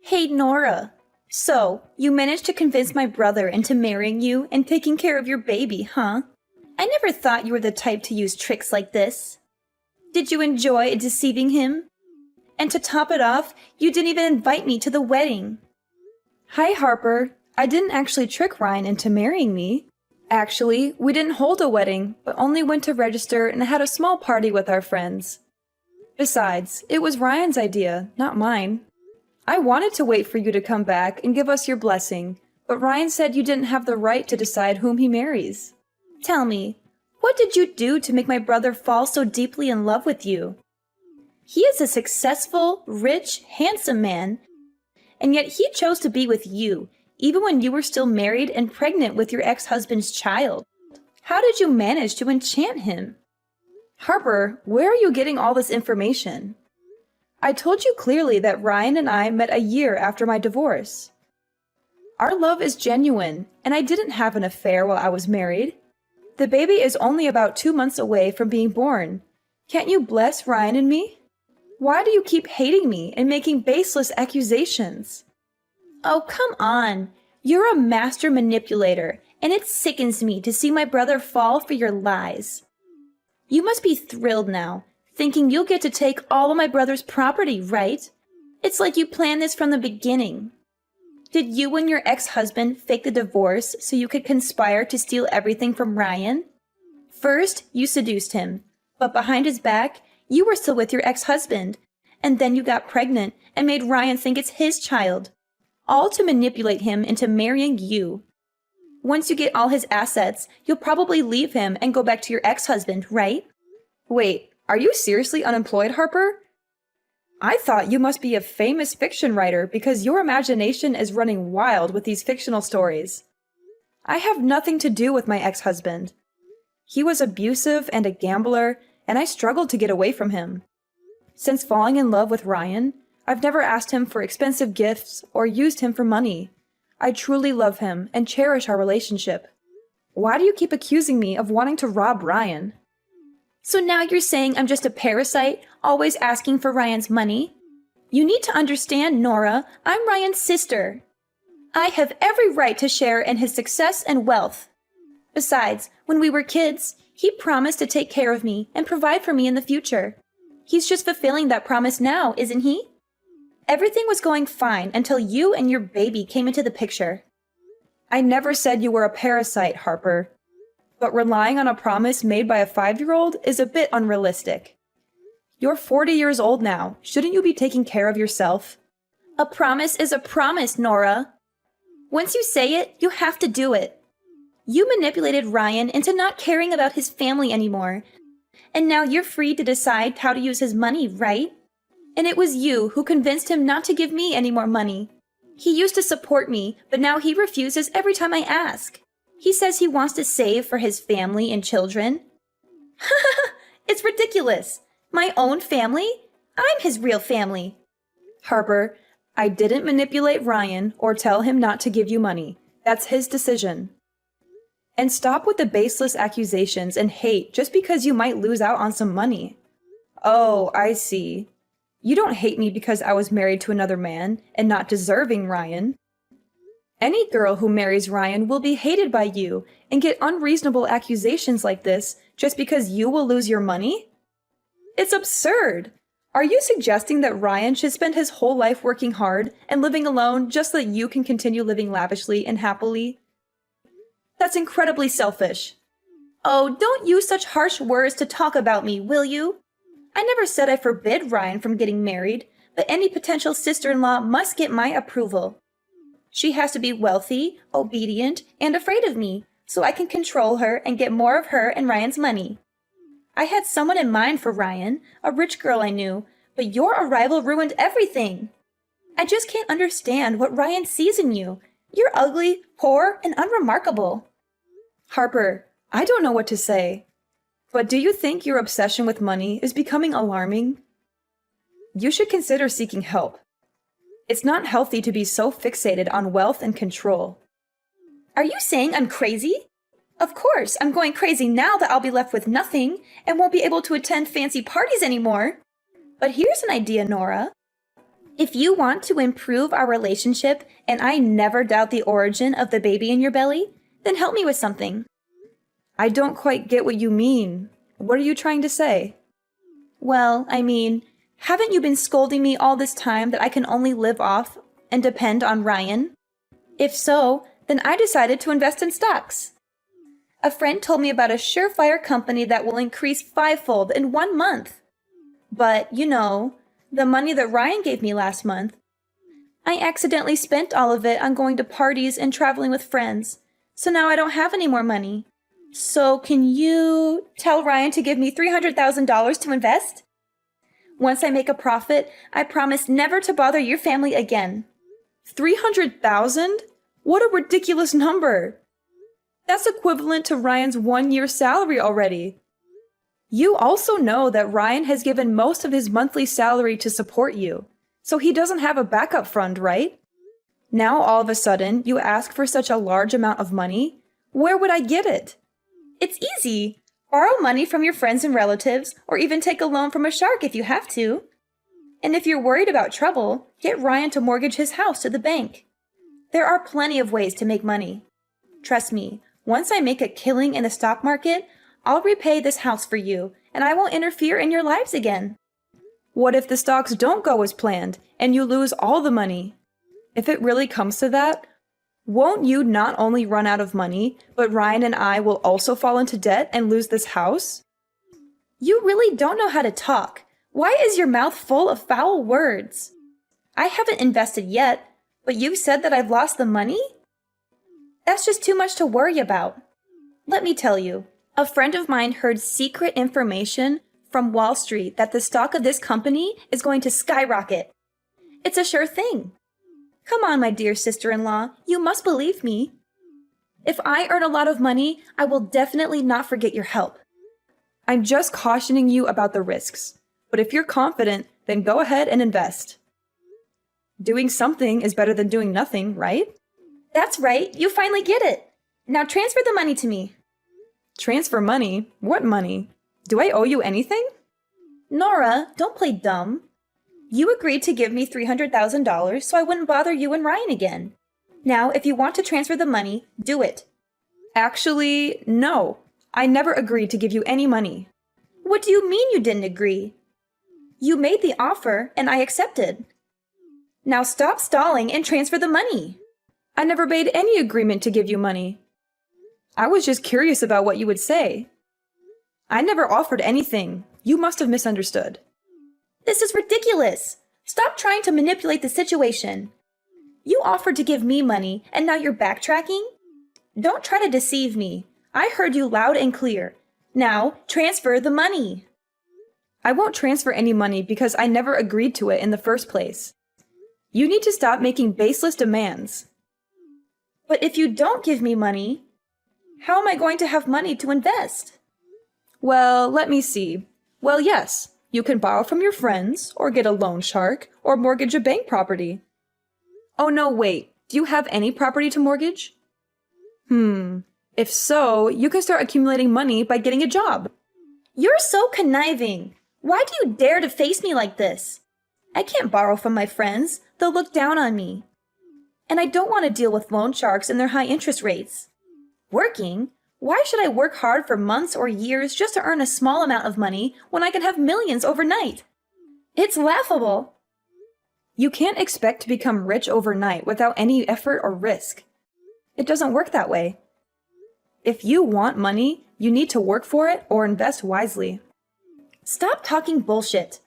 Hey, Nora. So, you managed to convince my brother into marrying you and taking care of your baby, huh? I never thought you were the type to use tricks like this. Did you enjoy deceiving him? And to top it off, you didn't even invite me to the wedding. Hi, Harper. I didn't actually trick Ryan into marrying me. Actually, we didn't hold a wedding, but only went to register and had a small party with our friends. Besides, it was Ryan's idea, not mine. I wanted to wait for you to come back and give us your blessing, but Ryan said you didn't have the right to decide whom he marries. Tell me, what did you do to make my brother fall so deeply in love with you? He is a successful, rich, handsome man, and yet he chose to be with you, even when you were still married and pregnant with your ex-husband's child. How did you manage to enchant him? Harper, where are you getting all this information? I told you clearly that Ryan and I met a year after my divorce. Our love is genuine, and I didn't have an affair while I was married. The baby is only about 2 months away from being born. Can't you bless Ryan and me? Why do you keep hating me and making baseless accusations? Oh, come on. You're a master manipulator, and it sickens me to see my brother fall for your lies. You must be thrilled now, thinking you'll get to take all of my brother's property, right? It's like you planned this from the beginning. Did you and your ex-husband fake the divorce so you could conspire to steal everything from Ryan? First, you seduced him, but behind his back, you were still with your ex-husband, and then you got pregnant and made Ryan think it's his child, all to manipulate him into marrying you. Once you get all his assets, you'll probably leave him and go back to your ex-husband, right? Wait, are you seriously unemployed, Harper? I thought you must be a famous fiction writer because your imagination is running wild with these fictional stories. I have nothing to do with my ex-husband. He was abusive and a gambler, and I struggled to get away from him. Since falling in love with Ryan, I've never asked him for expensive gifts or used him for money. I truly love him and cherish our relationship. Why do you keep accusing me of wanting to rob Ryan? So now you're saying I'm just a parasite, always asking for Ryan's money? You need to understand, Nora, I'm Ryan's sister. I have every right to share in his success and wealth. Besides, when we were kids, he promised to take care of me and provide for me in the future. He's just fulfilling that promise now, isn't he? Everything was going fine until you and your baby came into the picture. I never said you were a parasite, Harper. But relying on a promise made by a 5-year-old is a bit unrealistic. You're 40 years old now. Shouldn't you be taking care of yourself? A promise is a promise, Nora. Once you say it, you have to do it. You manipulated Ryan into not caring about his family anymore. And now you're free to decide how to use his money, right? And it was you who convinced him not to give me any more money. He used to support me, but now he refuses every time I ask. He says he wants to save for his family and children. It's ridiculous. My own family? I'm his real family. Harper, I didn't manipulate Ryan or tell him not to give you money. That's his decision. And stop with the baseless accusations and hate just because you might lose out on some money. Oh, I see. You don't hate me because I was married to another man and not deserving Ryan. Any girl who marries Ryan will be hated by you and get unreasonable accusations like this just because you will lose your money? It's absurd. Are you suggesting that Ryan should spend his whole life working hard and living alone just so that you can continue living lavishly and happily? That's incredibly selfish. Oh, don't use such harsh words to talk about me, will you? I never said I forbid Ryan from getting married, but any potential sister-in-law must get my approval. She has to be wealthy, obedient, and afraid of me, so I can control her and get more of her and Ryan's money. I had someone in mind for Ryan, a rich girl I knew, but your arrival ruined everything. I just can't understand what Ryan sees in you. You're ugly, poor, and unremarkable. Harper, I don't know what to say, but do you think your obsession with money is becoming alarming? You should consider seeking help. It's not healthy to be so fixated on wealth and control. Are you saying I'm crazy? Of course, I'm going crazy now that I'll be left with nothing and won't be able to attend fancy parties anymore. But here's an idea, Nora. If you want to improve our relationship, and I never doubt the origin of the baby in your belly, then help me with something. I don't quite get what you mean. What are you trying to say? Well, I mean, haven't you been scolding me all this time that I can only live off and depend on Ryan? If so, then I decided to invest in stocks. A friend told me about a surefire company that will increase fivefold in 1 month. But, the money that Ryan gave me last month, I accidentally spent all of it on going to parties and traveling with friends, so now I don't have any more money. So can you tell Ryan to give me $300,000 to invest? Once I make a profit, I promise never to bother your family again. 300,000? What a ridiculous number! That's equivalent to Ryan's 1-year salary already. You also know that Ryan has given most of his monthly salary to support you, so he doesn't have a backup fund, right? Now all of a sudden, you ask for such a large amount of money? Where would I get it? It's easy. Borrow money from your friends and relatives, or even take a loan from a shark if you have to. And if you're worried about trouble, get Ryan to mortgage his house to the bank. There are plenty of ways to make money. Trust me, once I make a killing in the stock market, I'll repay this house for you, and I won't interfere in your lives again. What if the stocks don't go as planned, and you lose all the money? If it really comes to that, won't you not only run out of money, but Ryan and I will also fall into debt and lose this house? You really don't know how to talk. Why is your mouth full of foul words? I haven't invested yet, but you've said that I've lost the money? That's just too much to worry about. Let me tell you, a friend of mine heard secret information from Wall Street that the stock of this company is going to skyrocket. It's a sure thing. Come on, my dear sister-in-law, you must believe me. If I earn a lot of money, I will definitely not forget your help. I'm just cautioning you about the risks. But if you're confident, then go ahead and invest. Doing something is better than doing nothing, right? That's right, you finally get it. Now transfer the money to me. Transfer money? What money? Do I owe you anything? Nora, don't play dumb. You agreed to give me $300,000 so I wouldn't bother you and Ryan again. Now, if you want to transfer the money, do it. Actually, no. I never agreed to give you any money. What do you mean you didn't agree? You made the offer and I accepted. Now stop stalling and transfer the money. I never made any agreement to give you money. I was just curious about what you would say. I never offered anything. You must have misunderstood. This is ridiculous. Stop trying to manipulate the situation. You offered to give me money and now you're backtracking? Don't try to deceive me. I heard you loud and clear. Now transfer the money. I won't transfer any money because I never agreed to it in the first place. You need to stop making baseless demands. But if you don't give me money, how am I going to have money to invest? Well, let me see. Well, yes, you can borrow from your friends, or get a loan shark, or mortgage a bank property. Oh no, wait. Do you have any property to mortgage? If so, you can start accumulating money by getting a job. You're so conniving. Why do you dare to face me like this? I can't borrow from my friends. They'll look down on me. And I don't want to deal with loan sharks and their high interest rates. Working? Why should I work hard for months or years just to earn a small amount of money when I can have millions overnight? It's laughable. You can't expect to become rich overnight without any effort or risk. It doesn't work that way. If you want money, you need to work for it or invest wisely. Stop talking bullshit.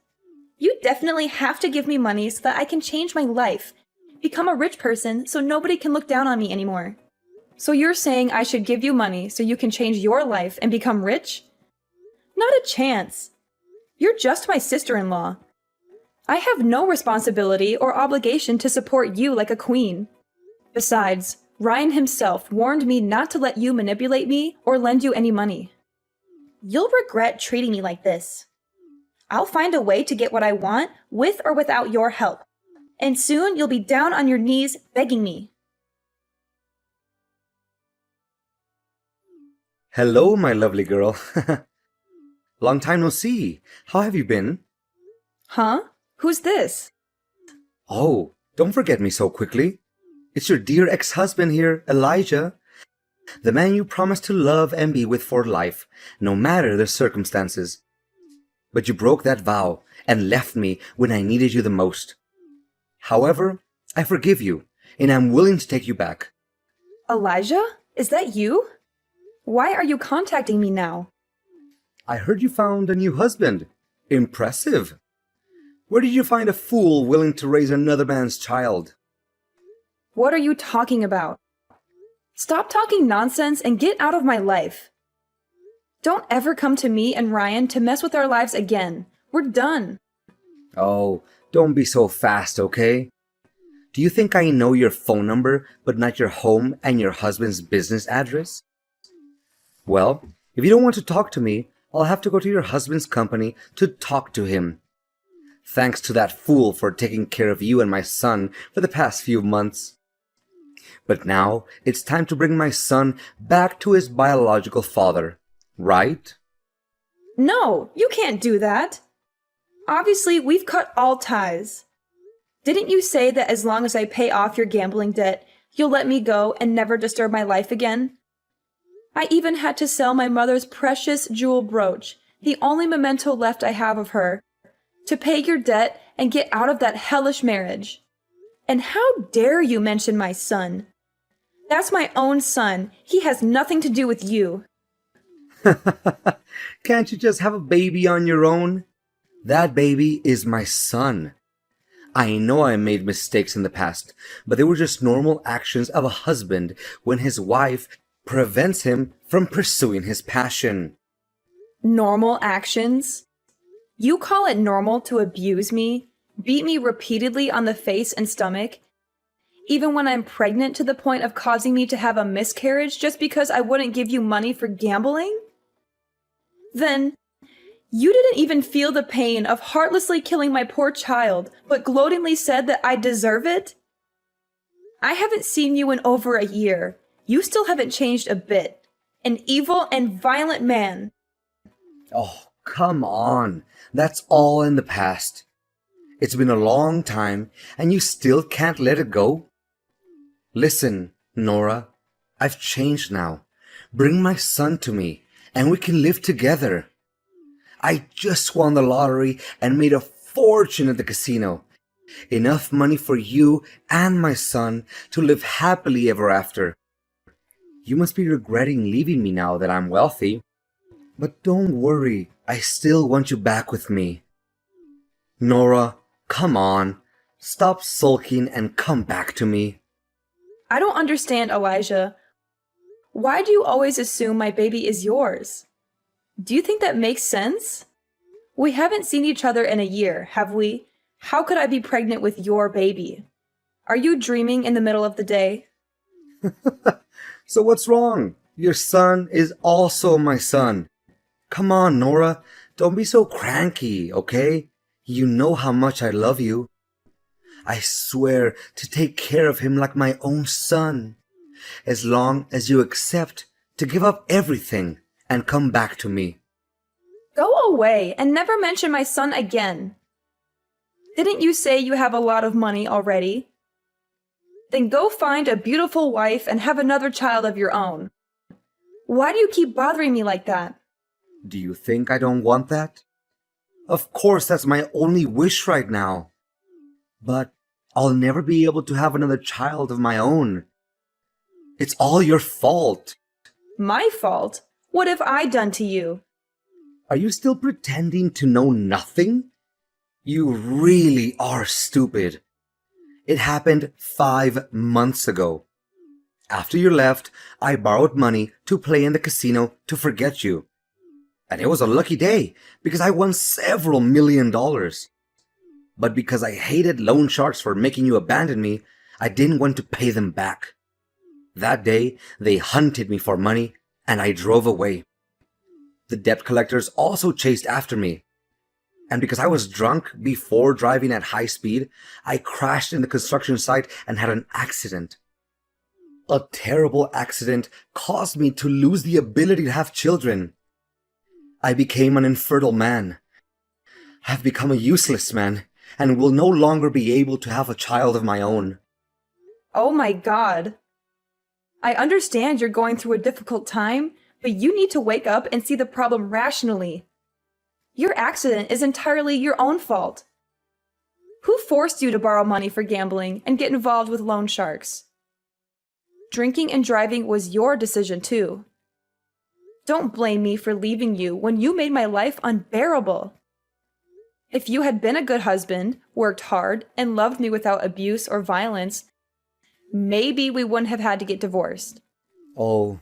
You definitely have to give me money so that I can change my life, become a rich person so nobody can look down on me anymore. So you're saying I should give you money so you can change your life and become rich? Not a chance. You're just my sister-in-law. I have no responsibility or obligation to support you like a queen. Besides, Ryan himself warned me not to let you manipulate me or lend you any money. You'll regret treating me like this. I'll find a way to get what I want with or without your help. And soon you'll be down on your knees begging me. Hello, my lovely girl. Long time no see. How have you been? Huh? Who's this? Oh, don't forget me so quickly. It's your dear ex-husband here, Elijah. The man you promised to love and be with for life, no matter the circumstances. But you broke that vow and left me when I needed you the most. However, I forgive you, and I'm willing to take you back. Elijah? Is that you? Why are you contacting me now? I heard you found a new husband. Impressive. Where did you find a fool willing to raise another man's child? What are you talking about? Stop talking nonsense and get out of my life. Don't ever come to me and Ryan to mess with our lives again. We're done. Oh, don't be so fast, okay? Do you think I know your phone number, but not your home and your husband's business address? Well, if you don't want to talk to me, I'll have to go to your husband's company to talk to him. Thanks to that fool for taking care of you and my son for the past few months. But now it's time to bring my son back to his biological father, right? No, you can't do that. Obviously, we've cut all ties. Didn't you say that as long as I pay off your gambling debt, you'll let me go and never disturb my life again? I even had to sell my mother's precious jewel brooch, the only memento left I have of her, to pay your debt and get out of that hellish marriage. And how dare you mention my son? That's my own son. He has nothing to do with you. Can't you just have a baby on your own? That baby is my son. I know I made mistakes in the past, but they were just normal actions of a husband when his wife prevents him from pursuing his passion. Normal actions? You call it normal to abuse me, beat me repeatedly on the face and stomach, even when I'm pregnant to the point of causing me to have a miscarriage just because I wouldn't give you money for gambling? Then, you didn't even feel the pain of heartlessly killing my poor child, but gloatingly said that I deserve it? I haven't seen you in over a year. You still haven't changed a bit. An evil and violent man. Oh, come on. That's all in the past. It's been a long time, and you still can't let it go? Listen, Nora, I've changed now. Bring my son to me, and we can live together. I just won the lottery and made a fortune at the casino. Enough money for you and my son to live happily ever after. You must be regretting leaving me now that I'm wealthy. But don't worry, I still want you back with me. Nora, come on. Stop sulking and come back to me. I don't understand, Elijah. Why do you always assume my baby is yours? Do you think that makes sense? We haven't seen each other in a year, have we? How could I be pregnant with your baby? Are you dreaming in the middle of the day? So what's wrong? Your son is also my son. Come on, Nora. Don't be so cranky, okay? You know how much I love you. I swear to take care of him like my own son. As long as you accept to give up everything and come back to me. Go away and never mention my son again. Didn't you say you have a lot of money already? Then go find a beautiful wife and have another child of your own. Why do you keep bothering me like that? Do you think I don't want that? Of course, that's my only wish right now. But I'll never be able to have another child of my own. It's all your fault. My fault? What have I done to you? Are you still pretending to know nothing? You really are stupid. It happened 5 months ago. After you left, I borrowed money to play in the casino to forget you. And it was a lucky day because I won several $1,000,000. But because I hated loan sharks for making you abandon me, I didn't want to pay them back. That day, they hunted me for money and I drove away. The debt collectors also chased after me. And because I was drunk before driving at high speed, I crashed in the construction site and had an accident. A terrible accident caused me to lose the ability to have children. I became an infertile man. I've become a useless man, and will no longer be able to have a child of my own. Oh my God. I understand you're going through a difficult time, but you need to wake up and see the problem rationally. Your accident is entirely your own fault. Who forced you to borrow money for gambling and get involved with loan sharks? Drinking and driving was your decision too. Don't blame me for leaving you when you made my life unbearable. If you had been a good husband, worked hard, and loved me without abuse or violence, maybe we wouldn't have had to get divorced. Oh,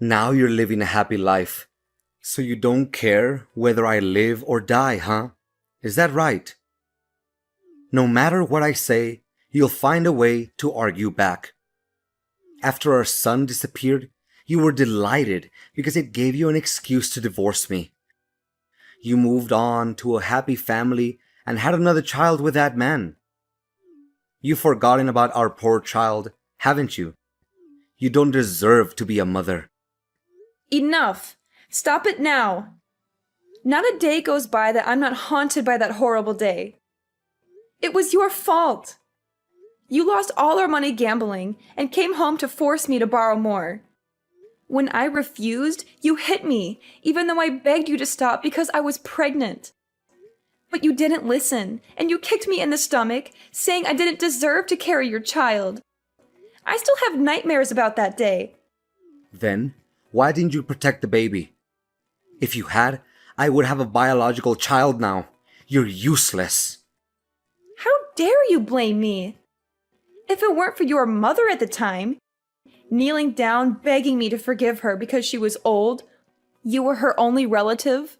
now you're living a happy life. So you don't care whether I live or die, huh? Is that right? No matter what I say, you'll find a way to argue back. After our son disappeared, you were delighted because it gave you an excuse to divorce me. You moved on to a happy family and had another child with that man. You've forgotten about our poor child, haven't you? You don't deserve to be a mother. Enough! Stop it now! Not a day goes by that I'm not haunted by that horrible day. It was your fault. You lost all our money gambling and came home to force me to borrow more. When I refused, you hit me, even though I begged you to stop because I was pregnant. But you didn't listen, and you kicked me in the stomach, saying I didn't deserve to carry your child. I still have nightmares about that day. Then, why didn't you protect the baby? If you had, I would have a biological child now. You're useless. How dare you blame me? If it weren't for your mother at the time, kneeling down begging me to forgive her because she was old, you were her only relative.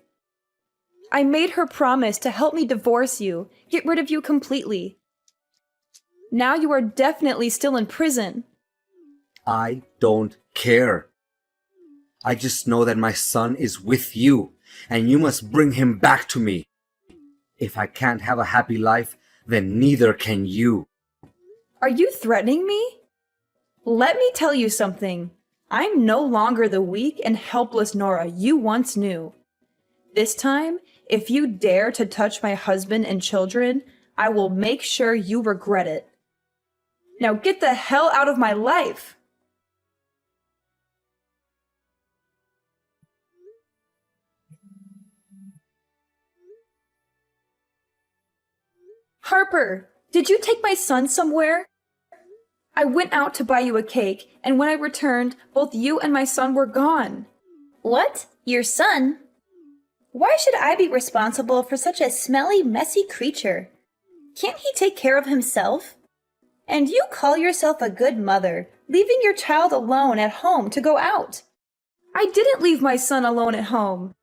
I made her promise to help me divorce you, get rid of you completely. Now you are definitely still in prison. I don't care. I just know that my son is with you, and you must bring him back to me. If I can't have a happy life, then neither can you. Are you threatening me? Let me tell you something. I'm no longer the weak and helpless Nora you once knew. This time, if you dare to touch my husband and children, I will make sure you regret it. Now get the hell out of my life! Harper, did you take my son somewhere? I went out to buy you a cake, and when I returned, both you and my son were gone. What? Your son? Why should I be responsible for such a smelly, messy creature? Can't he take care of himself? And you call yourself a good mother, leaving your child alone at home to go out. I didn't leave my son alone at home.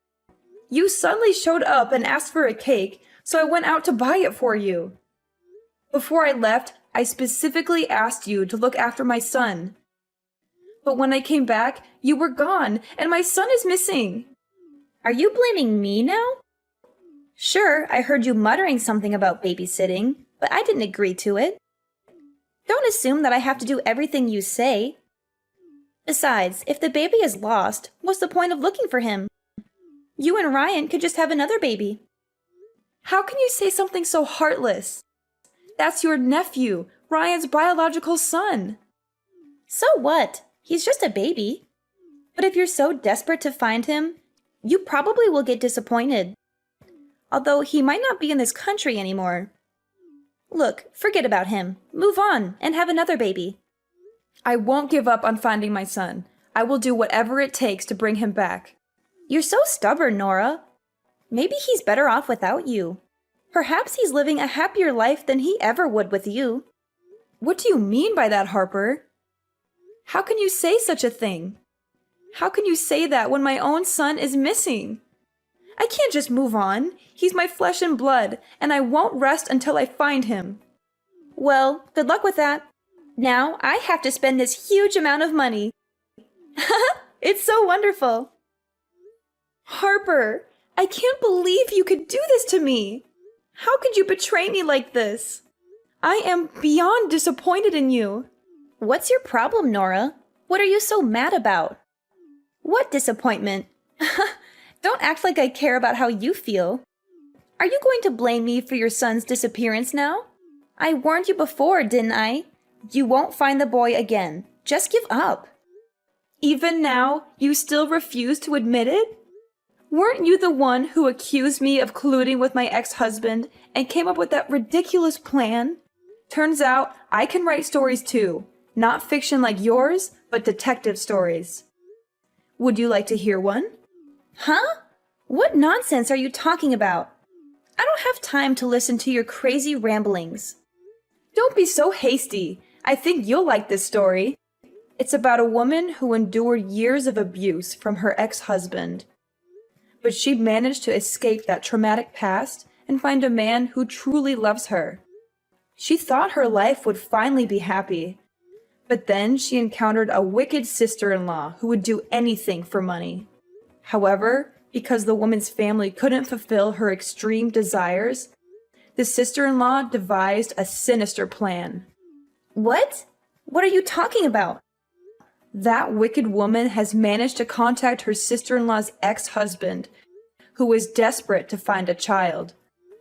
You suddenly showed up and asked for a cake, so I went out to buy it for you. Before I left, I specifically asked you to look after my son. But when I came back, you were gone, and my son is missing. Are you blaming me now? Sure, I heard you muttering something about babysitting, but I didn't agree to it. Don't assume that I have to do everything you say. Besides, if the baby is lost, what's the point of looking for him? You and Ryan could just have another baby. How can you say something so heartless? That's your nephew, Ryan's biological son. So what? He's just a baby. But if you're so desperate to find him, you probably will get disappointed. Although he might not be in this country anymore. Look, forget about him. Move on and have another baby. I won't give up on finding my son. I will do whatever it takes to bring him back. You're so stubborn, Nora. Maybe he's better off without you. Perhaps he's living a happier life than he ever would with you. What do you mean by that, Harper? How can you say such a thing? How can you say that when my own son is missing? I can't just move on. He's my flesh and blood, and I won't rest until I find him. Well, good luck with that. Now I have to spend this huge amount of money. It's so wonderful. Harper, I can't believe you could do this to me. How could you betray me like this? I am beyond disappointed in you. What's your problem, Nora? What are you so mad about? What disappointment? Don't act like I care about how you feel. Are you going to blame me for your son's disappearance now? I warned you before, didn't I? You won't find the boy again. Just give up. Even now, you still refuse to admit it? Weren't you the one who accused me of colluding with my ex-husband and came up with that ridiculous plan? Turns out I can write stories too. Not fiction like yours, but detective stories. Would you like to hear one? Huh? What nonsense are you talking about? I don't have time to listen to your crazy ramblings. Don't be so hasty. I think you'll like this story. It's about a woman who endured years of abuse from her ex-husband. But she managed to escape that traumatic past and find a man who truly loves her. She thought her life would finally be happy. But then she encountered a wicked sister-in-law who would do anything for money. However, because the woman's family couldn't fulfill her extreme desires, the sister-in-law devised a sinister plan. What? What are you talking about? That wicked woman has managed to contact her sister-in-law's ex-husband, who is desperate to find a child.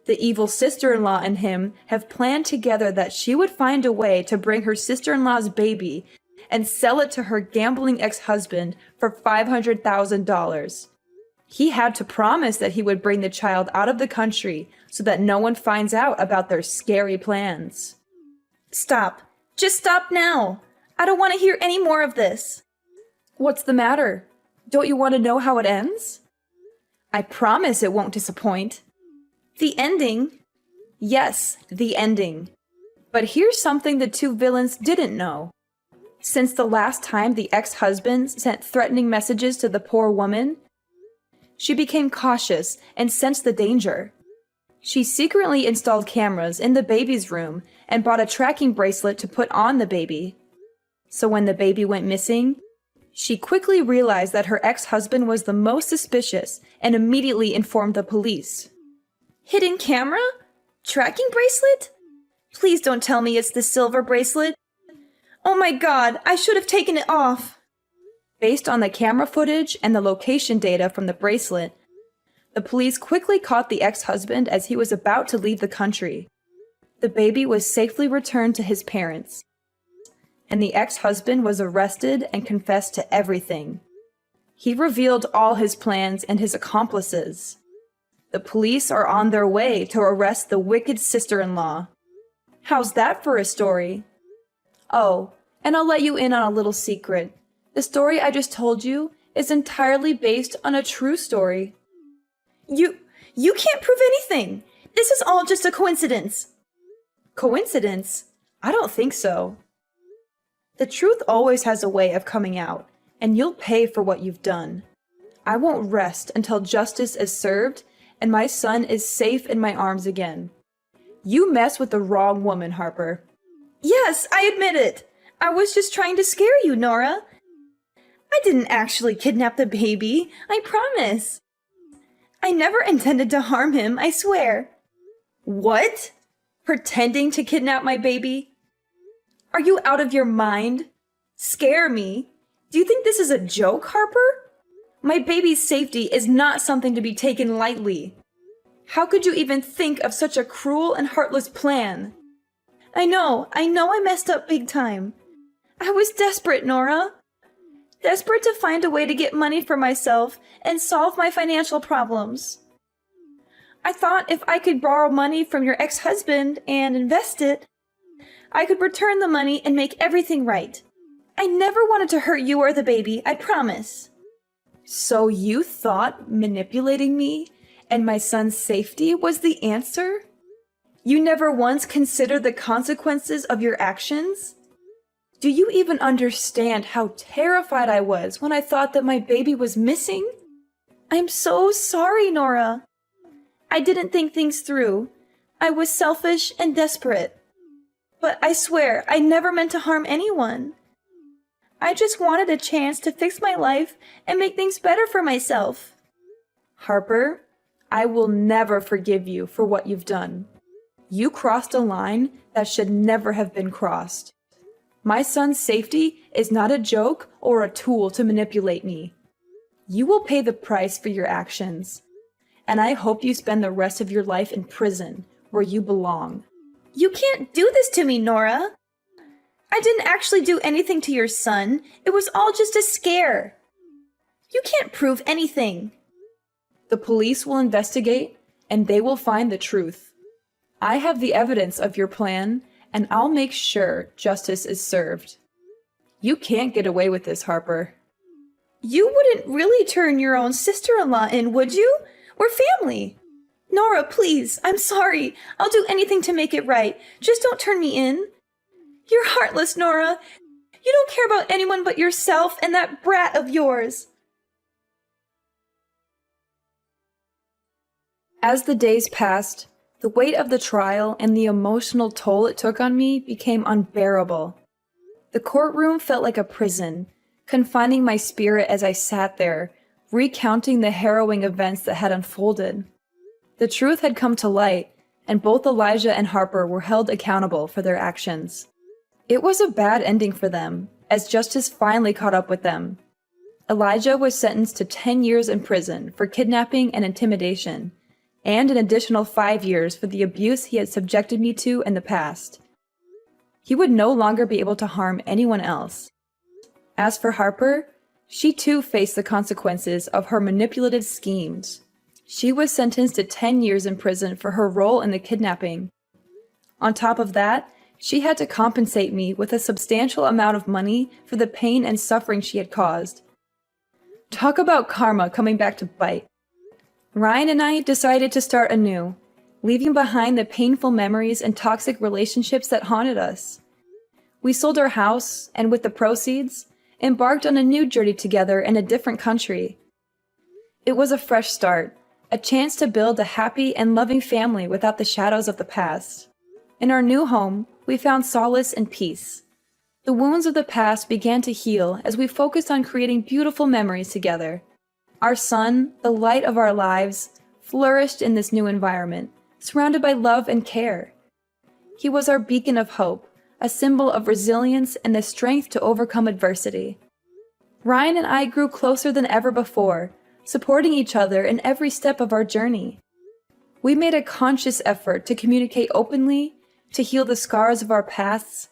The evil sister-in-law and him have planned together that she would find a way to bring her sister-in-law's baby and sell it to her gambling ex-husband for $500,000. He had to promise that he would bring the child out of the country so that no one finds out about their scary plans. Stop. Just stop now. I don't want to hear any more of this. What's the matter? Don't you want to know how it ends? I promise it won't disappoint. The ending? Yes, the ending. But here's something the two villains didn't know. Since the last time the ex-husband sent threatening messages to the poor woman, she became cautious and sensed the danger. She secretly installed cameras in the baby's room and bought a tracking bracelet to put on the baby. So when the baby went missing, she quickly realized that her ex-husband was the most suspicious and immediately informed the police. Hidden camera? Tracking bracelet? Please don't tell me it's the silver bracelet. Oh my god, I should have taken it off. Based on the camera footage and the location data from the bracelet, the police quickly caught the ex-husband as he was about to leave the country. The baby was safely returned to his parents, and the ex-husband was arrested and confessed to everything. He revealed all his plans and his accomplices. The police are on their way to arrest the wicked sister-in-law. How's that for a story? Oh, and I'll let you in on a little secret. The story I just told you is entirely based on a true story. You can't prove anything. This is all just a coincidence. Coincidence? I don't think so. The truth always has a way of coming out, and you'll pay for what you've done. I won't rest until justice is served and my son is safe in my arms again. You messed with the wrong woman, Harper. Yes, I admit it. I was just trying to scare you, Nora. I didn't actually kidnap the baby, I promise. I never intended to harm him, I swear. What? Pretending to kidnap my baby? Are you out of your mind? Scare me? Do you think this is a joke, Harper? My baby's safety is not something to be taken lightly. How could you even think of such a cruel and heartless plan? I know I messed up big time. I was desperate, Nora. Desperate to find a way to get money for myself and solve my financial problems. I thought if I could borrow money from your ex-husband and invest it, I could return the money and make everything right. I never wanted to hurt you or the baby, I promise. So you thought manipulating me and my son's safety was the answer? You never once considered the consequences of your actions? Do you even understand how terrified I was when I thought that my baby was missing? I'm so sorry, Nora. I didn't think things through. I was selfish and desperate. But I swear, I never meant to harm anyone. I just wanted a chance to fix my life and make things better for myself. Harper, I will never forgive you for what you've done. You crossed a line that should never have been crossed. My son's safety is not a joke or a tool to manipulate me. You will pay the price for your actions. and I hope you spend the rest of your life in prison, where you belong. You can't do this to me, Nora. I didn't actually do anything to your son. It was all just a scare. You can't prove anything. The police will investigate, and they will find the truth. I have the evidence of your plan, and I'll make sure justice is served. You can't get away with this, Harper. You wouldn't really turn your own sister-in-law in, would you? We're family. Nora, please, I'm sorry. I'll do anything to make it right. Just don't turn me in. You're heartless, Nora. You don't care about anyone but yourself and that brat of yours. As the days passed, the weight of the trial and the emotional toll it took on me became unbearable. The courtroom felt like a prison, confining my spirit as I sat there, recounting the harrowing events that had unfolded. The truth had come to light, and both Elijah and Harper were held accountable for their actions. It was a bad ending for them, as justice finally caught up with them. Elijah was sentenced to 10 years in prison for kidnapping and intimidation, and an additional 5 years for the abuse he had subjected me to in the past. He would no longer be able to harm anyone else. As for Harper, she too faced the consequences of her manipulative schemes. She was sentenced to 10 years in prison for her role in the kidnapping. On top of that, she had to compensate me with a substantial amount of money for the pain and suffering she had caused. Talk about karma coming back to bite. Ryan and I decided to start anew, leaving behind the painful memories and toxic relationships that haunted us. We sold our house, and with the proceeds, embarked on a new journey together in a different country. It was a fresh start, a chance to build a happy and loving family without the shadows of the past. In our new home, we found solace and peace. The wounds of the past began to heal as we focused on creating beautiful memories together. Our son, the light of our lives, flourished in this new environment, surrounded by love and care. He was our beacon of hope, a symbol of resilience and the strength to overcome adversity. Ryan and I grew closer than ever before, supporting each other in every step of our journey. We made a conscious effort to communicate openly, to heal the scars of our pasts,